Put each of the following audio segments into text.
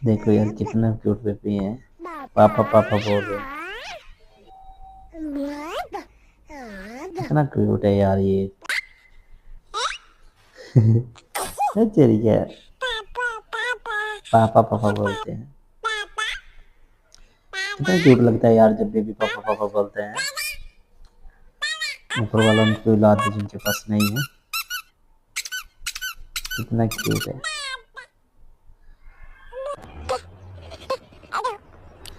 देखो यार कितना क्यूट बेबी है। पापा पापा बोल रहे हैं। कितना क्यूट है यार ये। तेरी क्या पापा पापा बोलते हैं। कितना क्यूट लगता है यार जब बेबी पापा पापा बोलते हैं। ऊपर वाला उनको औलाद है जिनके पास नहीं है। कितना क्यूट है।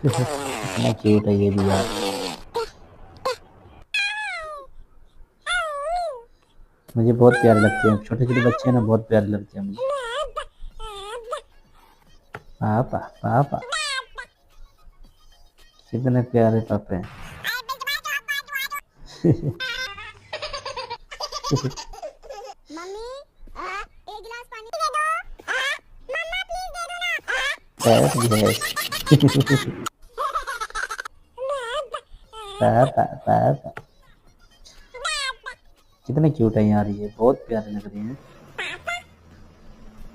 कितना क्यूट है ये भी यार। मुझे बहुत प्यारे लगते हैं छोटे छोटे बच्चे हैं ना, बहुत प्यारे लगते हैं मुझे। पापा पापा कितने प्यारे पापा हैं। मम्मी एक गिलास पानी दे दो। मम्मा प्लीज दे दो ना। पापा पापा कितने क्यूट है यार ये, बहुत प्यारे लग रहे हैं।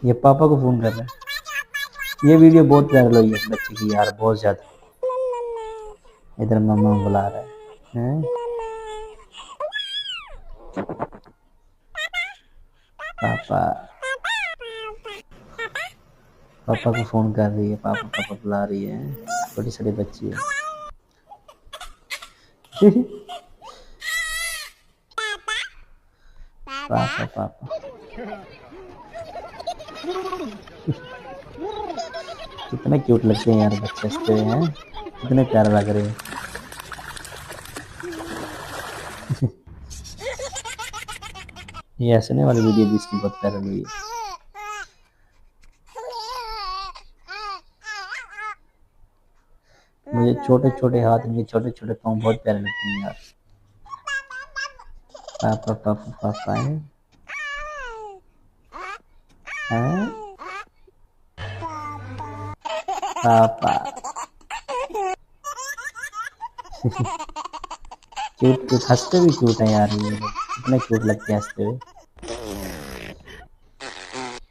ये पापा को फोन कर रहे हैं। ये वीडियो बहुत प्यारी लगी है बच्चे की यार, बहुत ज्यादा। इधर मम्मा बुला रहा है। पापा पापा को फोन कर रही है, पापा पापा बुला रही है। छोटी छोटी बच्ची है। पापा पापा कितने क्यूट लगते हैं यार बच्चे, हंसते हुए हैं। कितने प्यारे लग रहे हैं। ये हंसने वाली वीडियो भी इसकी बहुत प्यारी लगी। मुझे छोटे छोटे हाथ, इनके छोटे छोटे पाँव बहुत प्यारे लगते हैं यार। पापा पापा पापा हैं पापा। क्यूट क्यूट हंसते भी क्यूट है यार ये लोग, कितने क्यूट लगते हैं हंसते हुए।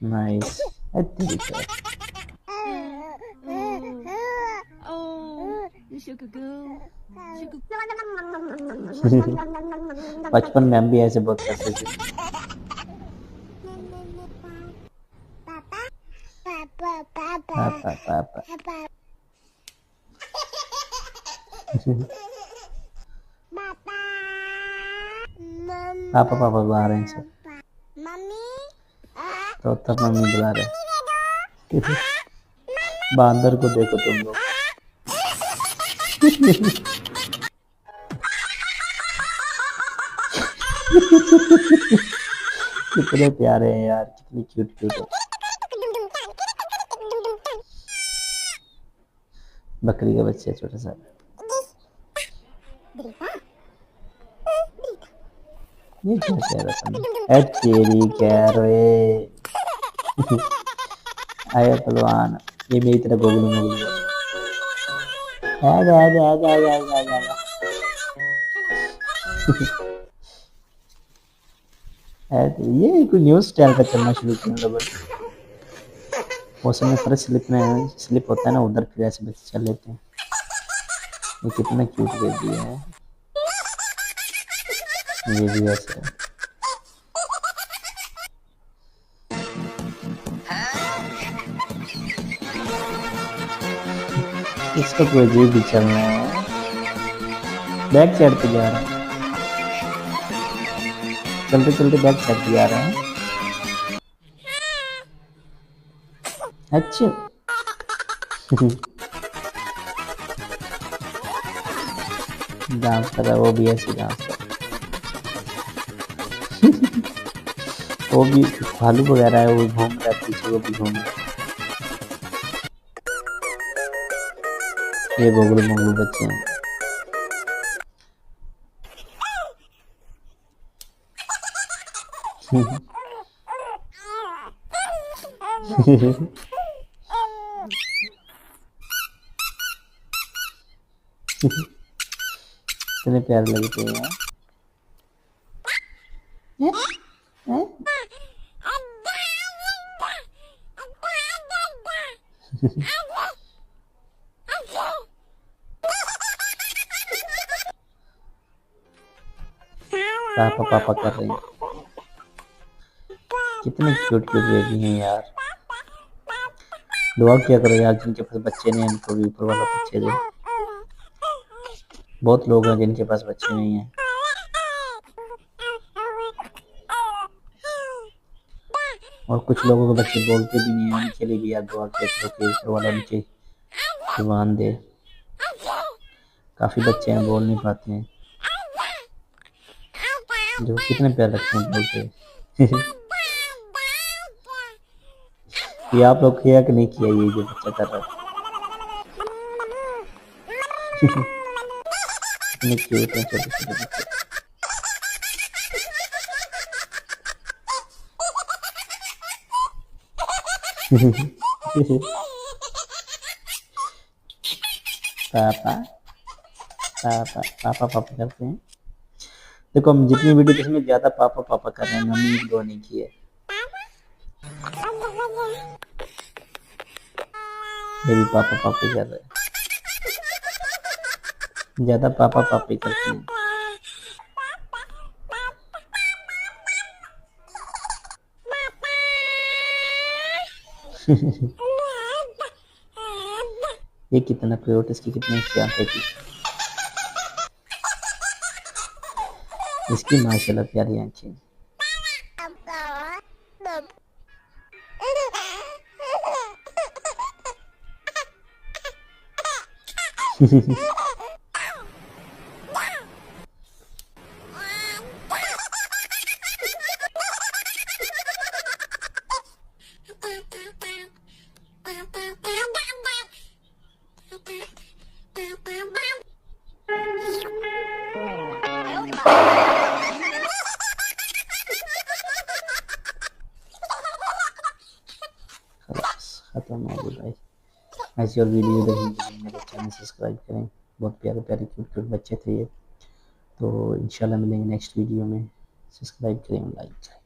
नाइस। बचपन में हम भी ऐसे बहुत करते थे। पापा पापा पापा पापा बुला रहे हैं सब। तो तब मम्मी बुला रहे। बांदर को देखो तुम लोग। कितने प्यारे हैं यार, कितनी क्यूट क्यूट है। बकरी का बच्चा छोटा सा। ये क्या कह रहा था? तेरी कह रहे। आया पहलवान, ये मेरी तरह गोगली मोगली है। आजा आजा आजा आजा आजा आजा। ये कोई न्यूज़ स्टाइल का चलना शुरू किया लोगों ने। मौसम में फर्स्ट स्लिप होता है ना, उधर फिर ऐसे बच्चे चल लेते हैं। ये कितना क्यूट बेबी है। ये भी ऐसे है। इसका कोई अजीब भी चल रहा है। बैक साइड पे जा रहा है, चलते चलते बैक साइड पे जा रहा है। अच्छा। डांस कर रहा है वो भी, ऐसे डांस कर वो भी। भालू वगैरह है, वो घूम रहा है पीछे, वो भी घूम रहा है। ये गोगलू मोगलू बच्चे हैं। कितने प्यारे लगते हैं यार। पापा पापा कर रहे हैं। कितने क्यूट क्यूट बेबी हैं यार। दुआ किया करो यार, जिनके पास बच्चे नहीं हैं उनको भी ऊपर वाला बच्चे दे। बहुत लोग हैं जिनके पास बच्चे नहीं हैं, और कुछ लोगों के बच्चे बोलते भी नहीं हैं, उनके लिए भी यार दुआ किया करो कि ऊपर वाला उनके जुबान दे। काफ़ी बच्चे हैं बोल नहीं पाते हैं, जो कितने प्यार लगते हैं बोलते। ये आप लोग किया कि नहीं किया, ये जो बच्चा कर रहा है। कितने क्यूट हैं छोटे छोटे बच्चे। पापा पापा पापा पापा करते हैं। देखो हम जितनी वीडियो देखने में ज्यादा पापा पापा कर रहे हैं, मम्मी एक दो नहीं की है। ये भी पापा पापा कर रहे हैं, ज्यादा पापा पापा करते हैं। ये कितना क्यूट, इसकी कितनी अच्छी आंखें की, इसकी माशाल्लाह प्यारी आंखें। खत्म हो गई भाई। ऐसी और वीडियो देखने के लिए मेरे चैनल सब्सक्राइब करें। बहुत प्यारे प्यारे क्यूट क्यूट बच्चे थे ये। तो इंशाल्लाह मिलेंगे नेक्स्ट वीडियो में। सब्सक्राइब करें, लाइक करें।